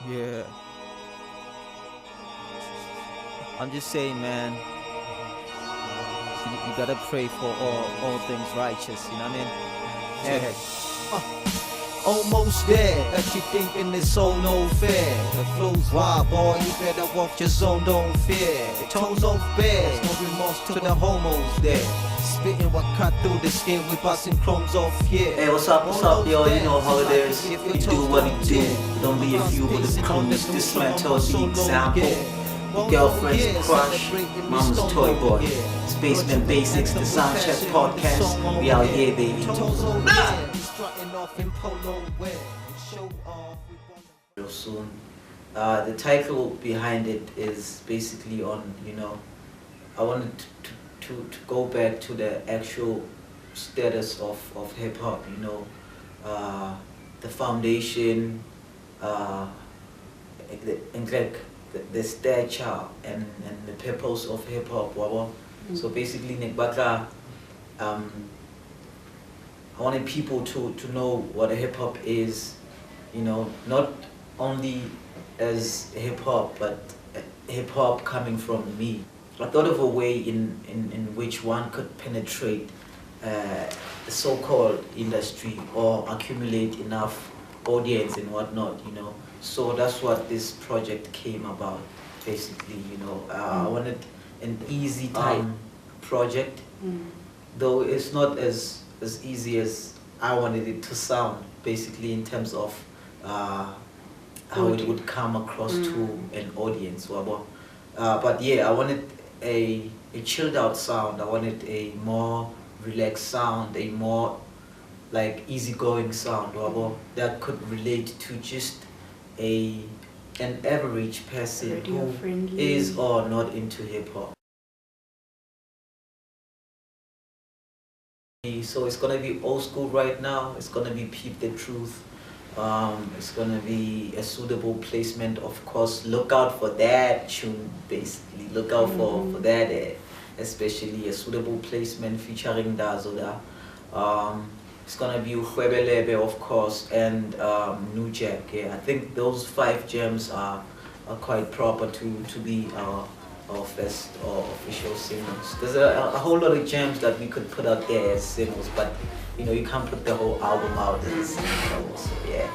Yeah. I'm just saying, man. You gotta pray for all things righteous. You know what I mean? Yeah. Almost there, that you thinking it's so no fair. The flow's wild, boy, you better walk your zone, don't fear. The tones off bears, no remorse to the homos there. Spitting what cut through the skin, we busting chromes off, yeah. Hey, what's up, yo? You know how it is. You do what you do. Don't be a few with the crews. Dismental the example. Your girlfriend's crush, mama's toy boy. It's Basicz The Soundcheck podcast. We out here, baby. Real soon. The title behind it is basically on, I wanted to go back to the actual status of hip hop, the foundation, the stature and the purpose of hip hop. So basically, I wanted people to know what a hip hop is, not only as hip hop, but hip hop coming from me. I thought of a way in which one could penetrate the so-called industry or accumulate enough audience and whatnot, So that's what this project came about, basically, I wanted an easy time project, though it's not as easy as I wanted it to sound, basically in terms of how it would come across to an audience. But yeah, I wanted a chilled out sound. I wanted a more relaxed sound, a more like easygoing sound that could relate to just an average person who is or not into hip hop. So it's gonna be old school right now. It's gonna be Peep the Truth. It's gonna be a suitable placement, of course. Look out for that tune, basically. Look out for that, especially a suitable placement featuring Dazoda. It's gonna be Uhwebelebe, of course, and New Jack. Yeah, I think those 5 gems are quite proper to be our first or official singles. There's a whole lot of gems that we could put out there as singles, but you can't put the whole album out as singles. So yeah.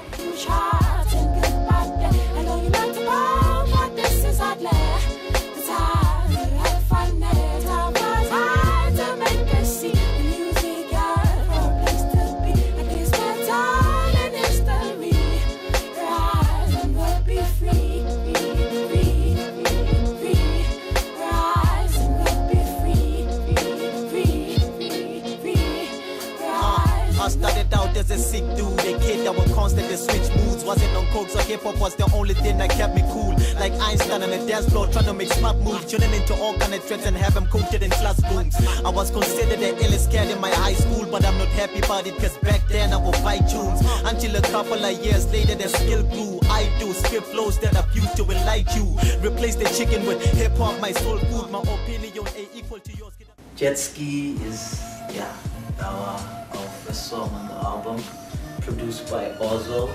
I started out as a sick dude, a kid that would constantly switch moods. Wasn't on coke, so hip hop was the only thing that kept me cool. Like Einstein on a dance floor, trying to make smart moves, tuning into all kind of trends and have them coated in classrooms. I was considered the illest cat in my high school, but I'm not happy about it, cause back then I would buy tunes. Until a couple of years later, the skill grew. I do skip flows that abuse you and like you. Replace the chicken with hip hop, my soul food, my opinion equal to yours. Jet Ski is, our first song on the album, produced by Ozzo.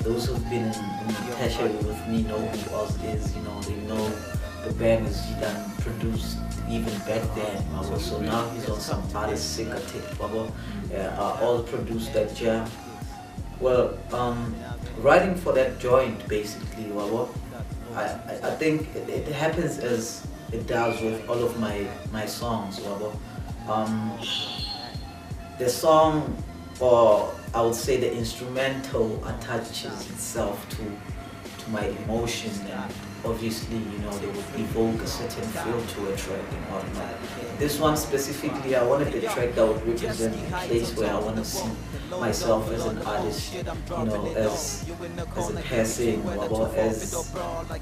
Those who've been in tertiary with me know who Ozzo is, they know the bangers he done produced even back then. So now he's on some other sicker tape. Ozzo produced that jam. Well, writing for that joint, basically, I think it happens as it does with all of my songs. The song, or I would say the instrumental, attaches itself to my emotion, and obviously, they would evoke a certain feel to a track and whatnot. This one specifically, I wanted a track that would represent a place where I want to see myself as an artist, as a person,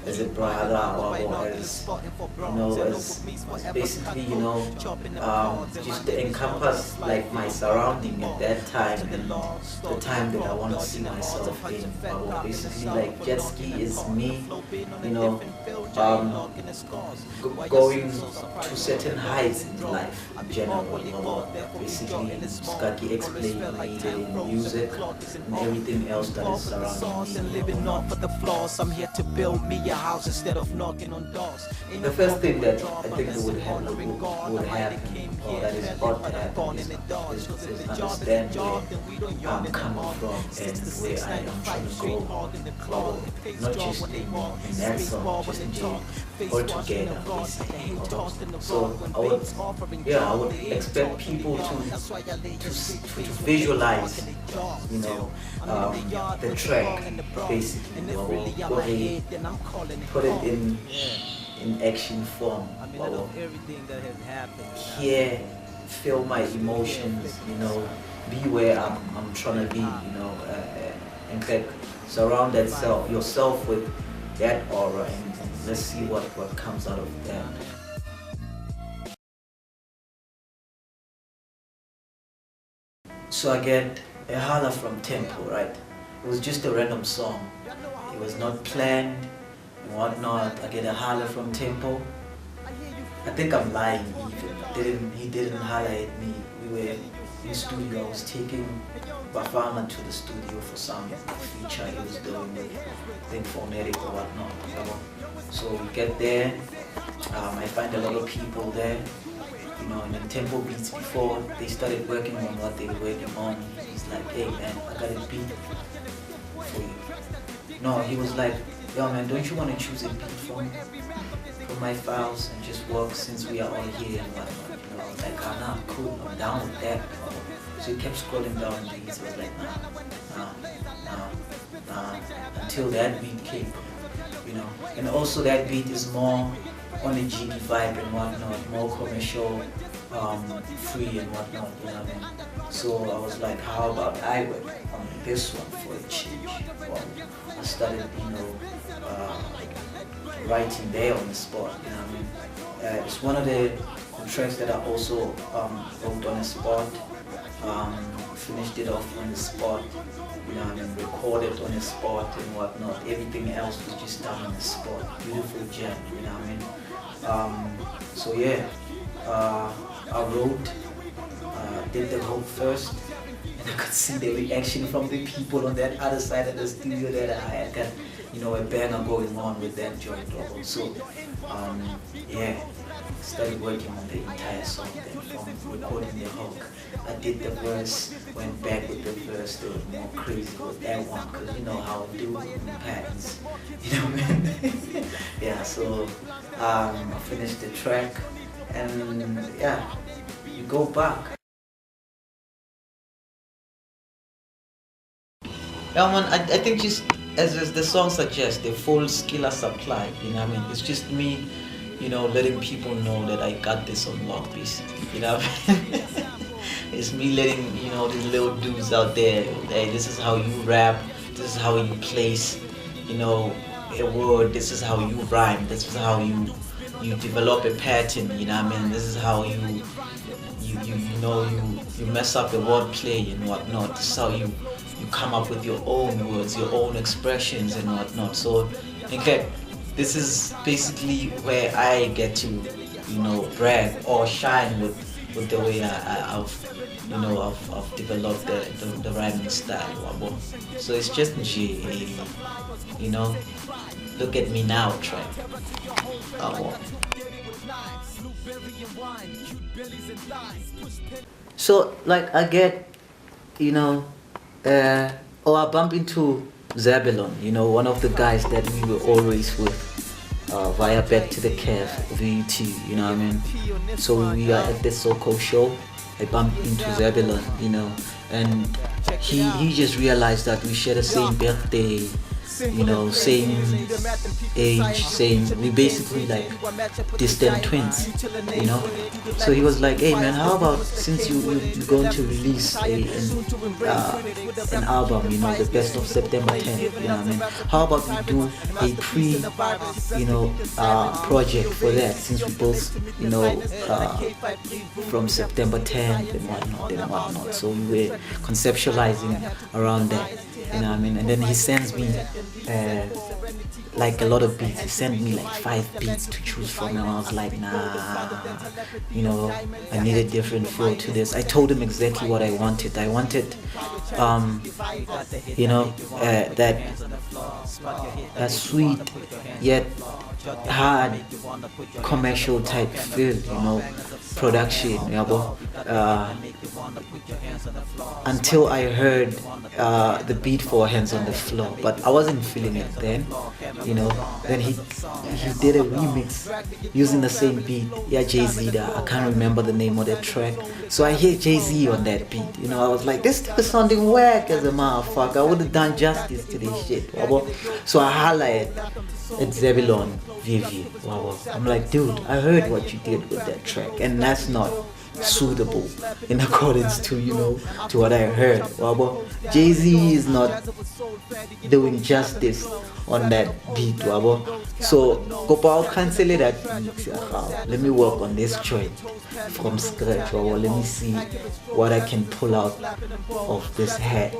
as a brother, as basically, just to encompass like my surrounding at that time and the time that I want to see myself in. Basically, like Jet Ski is me, know, going to certain heights in life in general. Basically, Skaki explained me the music and everything else that is surrounding me. Living off of the flaws, I'm here to build me a house instead of knocking on doors. The first thing that I think would happen, or that is about to happen, is understand where I'm coming from and where I am trying to go. Not just in that song, just in general, altogether, basically. So I would expect people to visualize, you know, the track, basically, or they put it in action form, or hear, feel my emotions, you know, be where I'm trying to be, you know, in fact, surround yourself with that aura, and let's see what comes out of that. So I get a holler from Tempo, right? It was just a random song. It was not planned and whatnot. I get a holler from Tempo. I think I'm lying even. He didn't holler at me. We were in studio. I was taking Bafana to the studio for some feature he was doing with, I think, phonetic or whatnot. So we get there. I find a lot of people there. You know, and then Tempo Beats, before they started working on what they were working on, he's like, hey man, I got a beat for you. No, he was like, yo man, don't you want to choose a beat for me? For my files and just work since we are all here and whatnot. You know, I was like, oh nah, I'm cool, I'm down with that. So he kept scrolling down the beats. I was like, nah, until that beat came, you know. And also that beat is more on the GD vibe and whatnot, more commercial, free and whatnot, you know what I mean? So I was like, how about I work on this one for a change? Well, I started, you know, writing there on the spot, you know what I mean? It's one of the tracks that I also wrote on the spot, finished it off on the spot, you know what I mean, recorded on the spot and whatnot. Everything else was just done on the spot. Beautiful gem, you know what I mean? So yeah, I wrote, did the hook first, and I could see the reaction from the people on that other side of the studio that I had got, you know, a banger going on with that joint. So yeah, started working on the entire song, then from recording the hook. I did the verse, went back with the verse, they were more crazy with that one, because you know how I do in patterns, you know what I mean? Yeah, so I finished the track, and yeah, you go back. Yeah man, I think just as the song suggests, the full skill supply, you know what I mean? It's just me, you know, letting people know that I got this on lock, basically, you know what I mean? It's me letting, you know, these little dudes out there, hey, this is how you rap, this is how you place, you know, a word, this is how you rhyme, this is how you develop a pattern, you know what I mean? This is how you mess up the wordplay and whatnot. This is how you come up with your own words, your own expressions and whatnot. So in fact, this is basically where I get to, you know, brag or shine with the way I've developed the rhyming style. So it's just you know, look at me now track. So like I get, you know, or I bump into Zebulon, you know, one of the guys that we were always with via Back to the Cave, VET, you know what I mean? So we are at this so-called show. I bumped into Zebulon, you know, and he just realized that we share the same birthday, you know, same age, we basically like distant twins, you know. So he was like, hey man, how about since you're going to release an album, you know, the best of September 10th, you know what I mean, how about we do a project for that, since we both, you know, from September 10th and whatnot. So we were conceptualizing around that, you know what I mean. And then he sends me like a lot of beats. He sent me like 5 beats to choose from, and I was like, nah, you know, I need a different feel to this. I told him exactly what I wanted. I wanted, you know, that sweet yet hard commercial type feel, you know, production, you know, until I heard the beat for Hands on the Floor, but I wasn't feeling it then, you know. Then he did a remix using the same beat, yeah, Jay-Z that I can't remember the name of that track. So I hear Jay-Z on that beat, you know. I was like, this is sounding whack as a motherfucker. I would have done justice to this shit. So I holla at Zebulon Vivi. I'm like, dude, I heard what you did with that track, and that's not suitable in accordance to, you know, to what I heard. Jay-Z is not doing justice on that beat. So go cancel that. Let me work on this joint from scratch. Let me see what I can pull out of this head.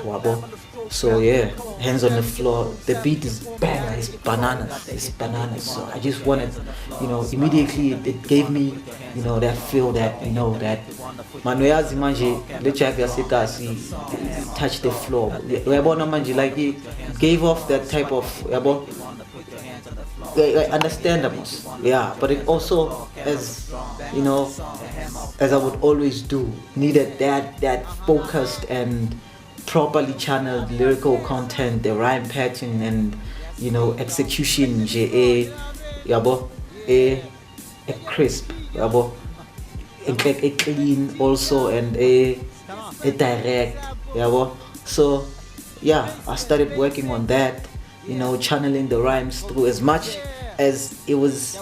So yeah, Hands on the Floor. The beat is bang, it's bananas. So I just wanted, you know, immediately it gave me, you know, that feel that, you know, that Manuyazi manje lechaka sikasi touch the floor. Like he gave off that type of understandable, yeah, but it also, as you know, as I would always do, needed that focused and properly channeled lyrical content, the rhyme pattern, and, you know, execution, a crisp, a clean also, and a direct, so yeah, I started working on that, you know, channeling the rhymes through, as much as it was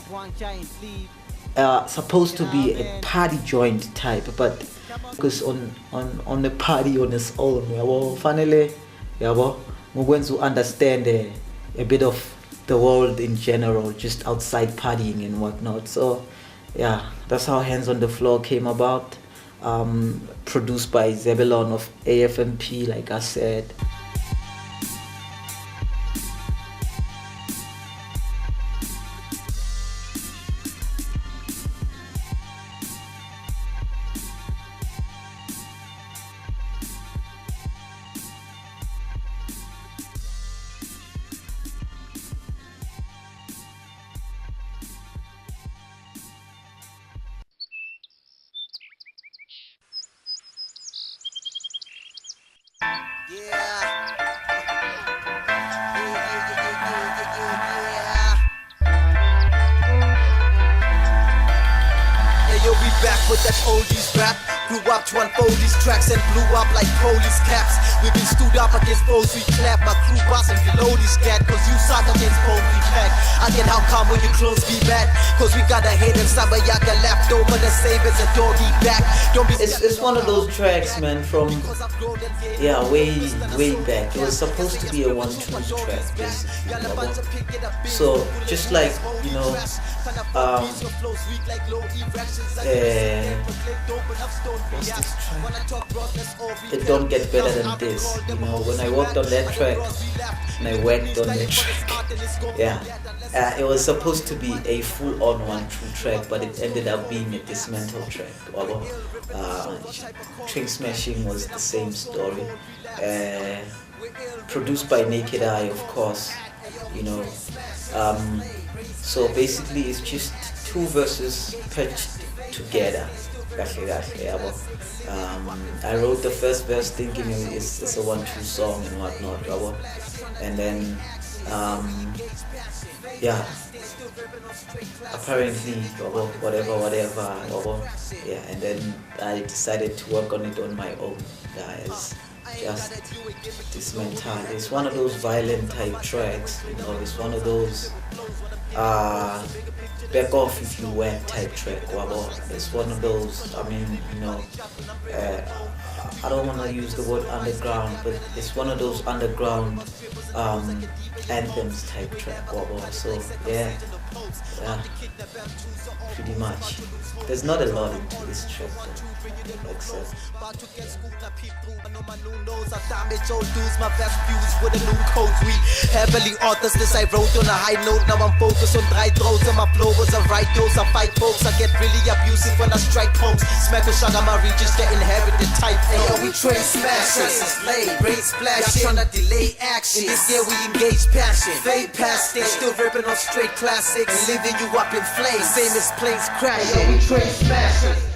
supposed to be a party joint type, but focus on the party on its own. Finally, we're going to understand a bit of the world in general, just outside partying and whatnot. So yeah, that's how Hands on the Floor came about. Produced by Zebulon of AFMP, like I said. Back with that oldies rap. Grew up to unfold these tracks and blew up like police caps. We been stood up against foes we clap. My crew bossing below these cat, cause you suck against foes we pack. I get how come when you close be back, cause we got a hidden Sabayaka left over the same as a doggy back. Don't be It's one of those tracks, man, from way back. It was supposed to be a 1-2 track, basically. So just like, you know, what's this track? It don't get better than this. You know, when I worked on that track, and I worked on that track, yeah, it was supposed to be a full-on 1-2 track, but it ended up being a dismantle track. Train Smashing was the same story. Produced by Naked Eye, of course. You know, so basically it's just 2 verses patched together. I wrote the first verse thinking it's a 1-2 song and whatnot, and then yeah, apparently whatever, yeah, and then I decided to work on it on my own, guys. Just Dismental. It's one of those violent type tracks, you know. It's one of those back off if you went type track. It's one of those, I mean, you know, I don't want to use the word underground, but it's one of those underground anthems type track. So yeah, Yeah, pretty much. There's not a lot into this track though, except damage old dudes, my best views with a new code. We heavily authors, this I wrote on a high note. Now I'm focused on dry throats and my flow was a right dose. I fight folks, I get really abusive when I strike homes. Smack with sugar, my reaches get inherited type. Hey yo, we train smashers, slay, brain splashing. Y'all tryna delay action. In this year we engage passion. Fade past it, still ripping on straight classics. Leaving you up in flames, same as planes crashing. Hey yo, we train smashers.